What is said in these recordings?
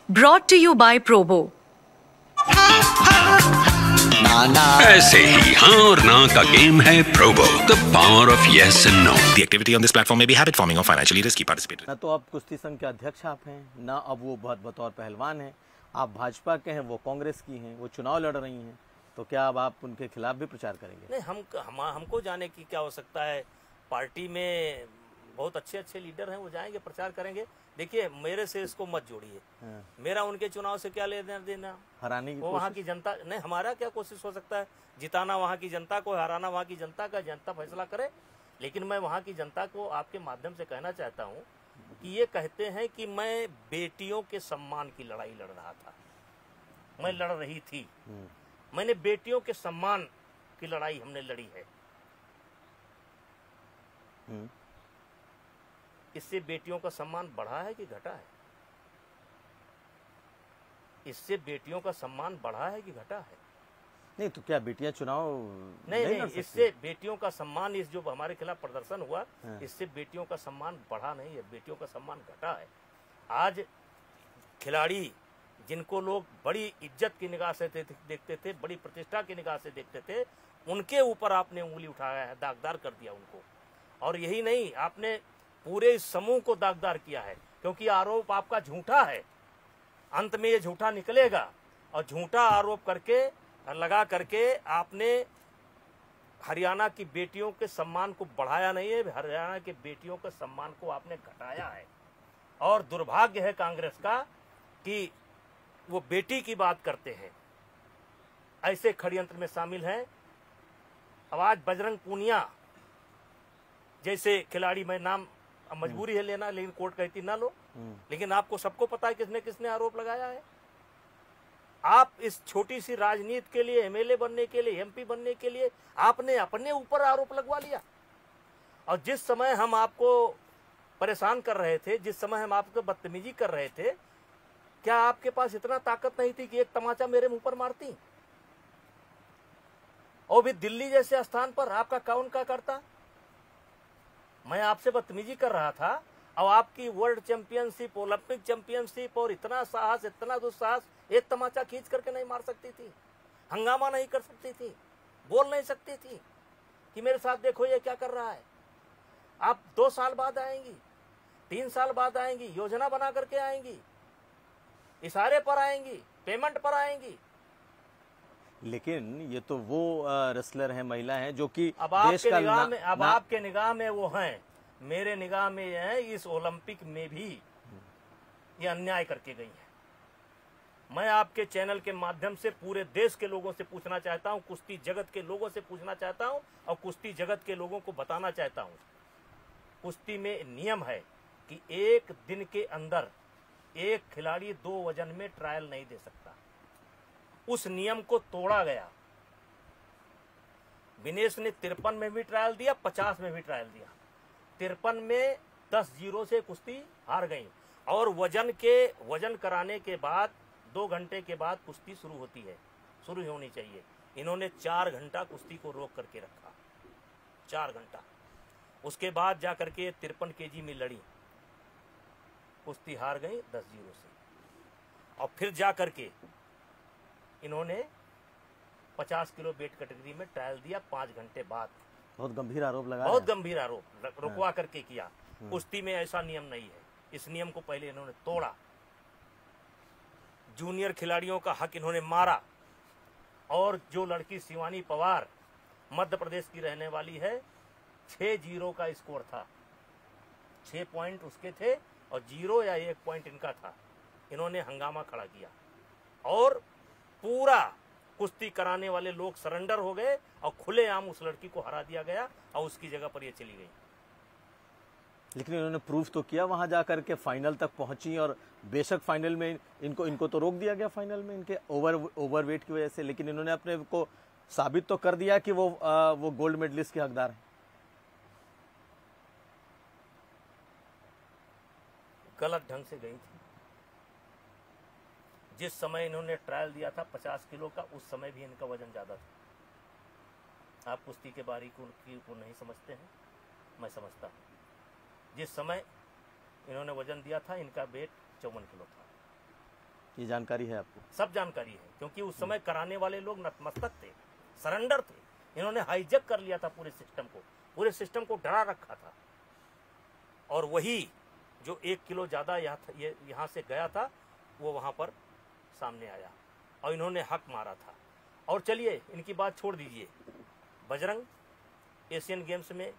Brought to you by Probo. ऐसे ही हाँ और ना का गेम है Probo, the power of yes and no. The activity on this platform may be habit forming or financially risky. Participate. न तो आप कुश्ती संघ के अध्यक्ष आप हैं, न अब वो बतौर पहलवान हैं। आप भाजपा के हैं, वो कांग्रेस की हैं, वो चुनाव लड़ रही हैं। तो क्या अब आप उनके खिलाफ भी प्रचार करेंगे? नहीं, हमको जाने की क्या आवश्यकता है। पार्टी में बहुत अच्छे अच्छे लीडर हैं, वो जाएंगे प्रचार करेंगे। देखिए, मेरे से इसको मत जोड़िए। मेरा उनके चुनाव से क्या लेना देना। हराने की वो वहाँ की जनता नहीं, हमारा क्या कोशिश हो सकता है। जिताना वहाँ की जनता को, हराना वहाँ की जनता का, जनता फैसला करे। लेकिन मैं वहाँ की जनता को आपके माध्यम से कहना चाहता हूँ कि ये कहते हैं कि मैं बेटियों के सम्मान की लड़ाई लड़ रहा था, मैं लड़ रही थी। मैंने बेटियों के सम्मान की लड़ाई हमने लड़ी है। इससे बेटियों का सम्मान बढ़ा है कि घटा है? इससे बेटियों का सम्मान बढ़ा है कि घटा है? नहीं तो क्या बेटियां चुनाव नहीं, इससे बेटियों का सम्मान, इस जो हमारे खिलाफ प्रदर्शन हुआ, इससे बेटियों का सम्मान बढ़ा नहीं है, बेटियों का सम्मान घटा है। आज खिलाड़ी जिनको लोग बड़ी इज्जत की निगाह से देखते थे, बड़ी प्रतिष्ठा की निगाह से देखते थे, उनके ऊपर आपने उंगली उठाया है, दागदार कर दिया उनको। और यही नहीं, आपने पूरे इस समूह को दागदार किया है, क्योंकि आरोप आपका झूठा है। अंत में ये झूठा निकलेगा, और झूठा आरोप करके लगा करके आपने हरियाणा की बेटियों के सम्मान को बढ़ाया नहीं है, हरियाणा के बेटियों के सम्मान को आपने घटाया है। और दुर्भाग्य है कांग्रेस का कि वो बेटी की बात करते हैं, ऐसे षड्यंत्र में शामिल हैं। अब आज बजरंग पूनिया जैसे खिलाड़ी, मैं नाम मजबूरी है लेना, लेकिन कोर्ट कहती ना लो, लेकिन आपको सबको पता है किसने किसने आरोप लगाया है। आप इस छोटी सी राजनीति के लिए, एमएलए बनने के लिए, एमपी बनने के लिए आपने अपने ऊपर आरोप लगवा लिया। और जिस समय हम आपको परेशान कर रहे थे, जिस समय हम आपको बदतमीजी कर रहे थे, क्या आपके पास इतना ताकत नहीं थी कि एक तमाचा मेरे मुंह पर मारती? और भी दिल्ली जैसे स्थान पर आपका कौन क्या करता? मैं आपसे बदतमीजी कर रहा था, और आपकी वर्ल्ड चैंपियनशिप, ओलंपिक चैंपियनशिप, और इतना साहस, इतना दुस्साहस, एक तमाचा खींच करके नहीं मार सकती थी, हंगामा नहीं कर सकती थी, बोल नहीं सकती थी कि मेरे साथ देखो ये क्या कर रहा है। आप 2 साल बाद आएंगी, 3 साल बाद आएंगी, योजना बना करके आएंगी, इशारे पर आएंगी, पेमेंट पर आएंगी। लेकिन ये तो वो रेसलर हैं, महिला हैं, जो कि अब आपके निगाह में, अब आपके निगाह में वो हैं, मेरे निगाह में ये है। इस ओलंपिक में भी ये अन्याय करके गई है। मैं आपके चैनल के माध्यम से पूरे देश के लोगों से पूछना चाहता हूं, कुश्ती जगत के लोगों से पूछना चाहता हूं, और कुश्ती जगत के लोगों को बताना चाहता हूं, कुश्ती में नियम है कि 1 दिन के अंदर एक खिलाड़ी 2 वजन में ट्रायल नहीं दे सकता। उस नियम को तोड़ा गया। विनेश ने 53 में भी ट्रायल दिया, 50 में भी ट्रायल दिया। 53 में 10-0 से कुश्ती हार गई, और वजन कराने के बाद 2 घंटे के बाद कुश्ती शुरू होती है, शुरू होनी चाहिए। इन्होंने 4 घंटा कुश्ती को रोक करके रखा, 4 घंटा। उसके बाद जाकर के 53 केजी में लड़ी, कुश्ती हार गई 10-0 से। और फिर जाकर के इन्होंने 50 किलो वेट कैटेगरी में ट्रायल दिया 5 घंटे बाद। बहुत गंभीर आरोप लगा, बहुत गंभीर आरोप रुकवा करके किया। कुश्ती में ऐसा नियम नहीं है, इस नियम को पहले इन्होंने तोड़ा। जूनियर खिलाड़ियों का हक इन्होंने मारा। और जो लड़की शिवानी पवार मध्य प्रदेश की रहने वाली है, 6-0 का स्कोर था, 6 पॉइंट उसके थे, और 0 या 1 पॉइंट इनका था। इन्होंने हंगामा खड़ा किया, और पूरा कुश्ती कराने वाले लोग सरेंडर हो गए, और खुलेआम उस लड़की को हरा दिया गया, और उसकी जगह पर ये चली गई। लेकिन इन्होंने प्रूफ तो किया, वहां जाकर के फाइनल तक पहुंची, और बेशक फाइनल में इनको तो रोक दिया गया फाइनल में इनके ओवरवेट की वजह से, लेकिन इन्होंने अपने को साबित तो कर दिया कि वो गोल्ड मेडलिस्ट के हकदार हैं। गलत ढंग से गई थी। जिस समय इन्होंने ट्रायल दिया था 50 किलो का, उस समय भी इनका वजन ज्यादा था। आप कुश्ती के बारीकी को नहीं समझते हैं, मैं समझता हूँ। जिस समय इन्होंने वजन दिया था, इनका वेट 54 किलो था। ये जानकारी है आपको? सब जानकारी है, क्योंकि उस समय कराने वाले लोग नतमस्तक थे, सरेंडर थे। इन्होंने हाईजैक कर लिया था पूरे सिस्टम को डरा रखा था। और वही जो 1 किलो ज्यादा यहाँ से गया था वो वहां पर सामने आया और इन्होंने हक मारा था। और चलिए इनकी बात छोड़ दीजिए, बजरंग एशियन गेम्स में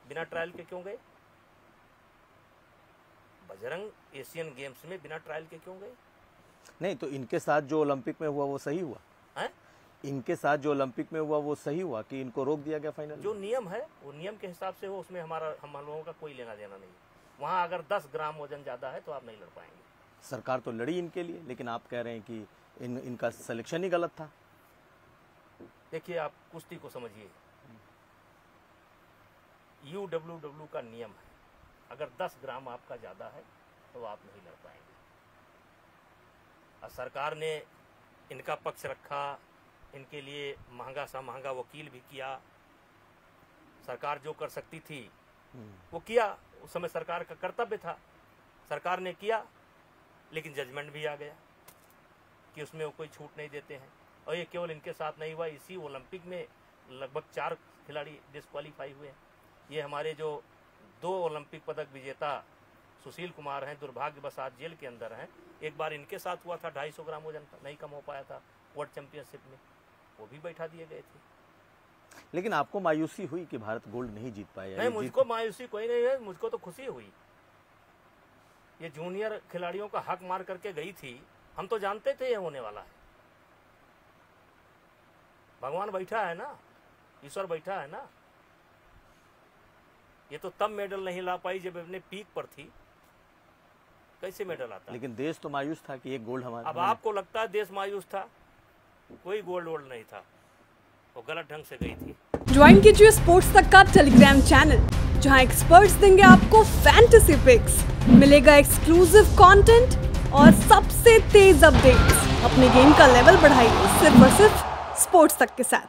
बिना ट्रायल के क्यों गए? बजरंग एशियन गेम्स में बिना ट्रायल के क्यों गए? नहीं तो इनके साथ जो ओलंपिक में हुआ वो सही हुआ है? इनके साथ जो ओलंपिक में हुआ वो सही हुआ कि इनको रोक दिया गया फाइनल? जो नियम है वो नियम के हिसाब से हो, उसमें हम लोगों का कोई लेना देना नहीं। वहां अगर 10 ग्राम वजन ज्यादा है तो आप नहीं लड़ पाएंगे। सरकार तो लड़ी इनके लिए, लेकिन आप कह रहे हैं कि इनका सिलेक्शन ही गलत था। देखिए आप कुश्ती को समझिए, UWW का नियम है, अगर 10 ग्राम आपका ज्यादा है तो आप नहीं लड़ पाएंगे। और सरकार ने इनका पक्ष रखा, इनके लिए महंगा सा महंगा वकील भी किया। सरकार जो कर सकती थी वो किया, उस समय सरकार का कर्तव्य था, सरकार ने किया। लेकिन जजमेंट भी आ गया कि उसमें वो कोई छूट नहीं देते हैं। और ये केवल इनके साथ नहीं हुआ, इसी ओलंपिक में लगभग 4 खिलाड़ी डिस्क्वालीफाई हुए। ये हमारे जो 2 ओलंपिक पदक विजेता सुशील कुमार हैं, दुर्भाग्यवश आज जेल के अंदर हैं। एक बार इनके साथ हुआ था, 250 ग्राम वजन नहीं कम हो पाया था वर्ल्ड चैंपियनशिप में, वो भी बैठा दिए गए थे। लेकिन आपको मायूसी हुई कि भारत गोल्ड नहीं जीत पाया? नहीं, मुझको मायूसी कोई नहीं है, मुझको तो खुशी हुई। ये जूनियर खिलाड़ियों का हक मार करके गई थी, हम तो जानते थे ये होने वाला है। भगवान बैठा है ना, ईश्वर बैठा है ना। ये तो तब मेडल नहीं ला पाई जब अपने पीक पर थी, कैसे मेडल आता? लेकिन देश तो मायूस था कि एक गोल्ड हमारा। अब आपको लगता है देश मायूस था? कोई गोल्ड वोल्ड नहीं था, वो गलत ढंग से गई थी। ज्वाइन कीजिए स्पोर्ट्स तक का टेलीग्राम चैनल, जहां एक्सपर्ट्स देंगे आपको फैंटेसी पिक्स, मिलेगा एक्सक्लूसिव कंटेंट और सबसे तेज अपडेट्स। अपने गेम का लेवल बढ़ाइए सिर्फ और सिर्फ स्पोर्ट्स तक के साथ।